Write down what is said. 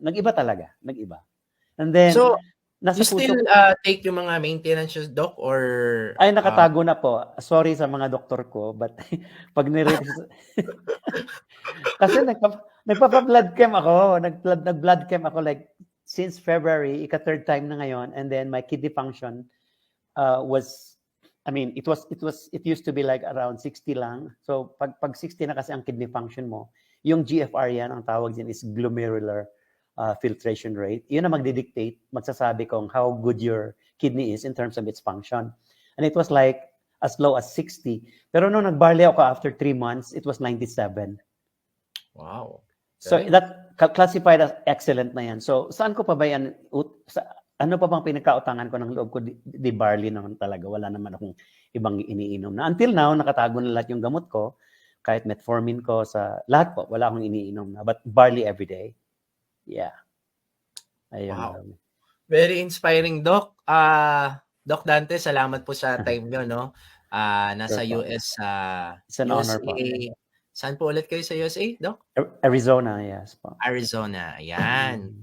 nag-iba talaga, nag-iba. And then, So, nasa you puso still take yung mga maintenance, Doc, or ay nakatago na po. Sorry sa mga doktor ko, but pag kasi nagpa-blood chem ako, nag-blood chem ako like since February, third time na ngayon, and then my kidney function was, I mean, it used to be like around 60 lang. So pag 60 na kasi ang kidney function mo, yung GFR yan, ang tawag din is glomerular filtration rate. Yun ang magdidictate, magsasabi kung how good your kidney is in terms of its function. And it was like as low as 60. Pero nung nag-barley ako after 3 months, it was 97. Wow. So Galing. that classified as excellent na yan. So saan ko pa ba yan, ano pa bang pinagkautangan ko ng loob ko, di barley naman talaga. Wala naman akong ibang iniinom na. Until now, nakatago na lahat yung gamot ko. Kahit metformin ko, sa lahat po, wala akong iniinom na. But barley every day. Yeah. Ayun. Wow. Very inspiring, Doc. Doc Dante, salamat po sa time nyo, no? Nasa Sure po. US, It's an honor po. USA. Saan po ulit kayo sa USA, Doc? Arizona, yes po. Arizona. Ayan.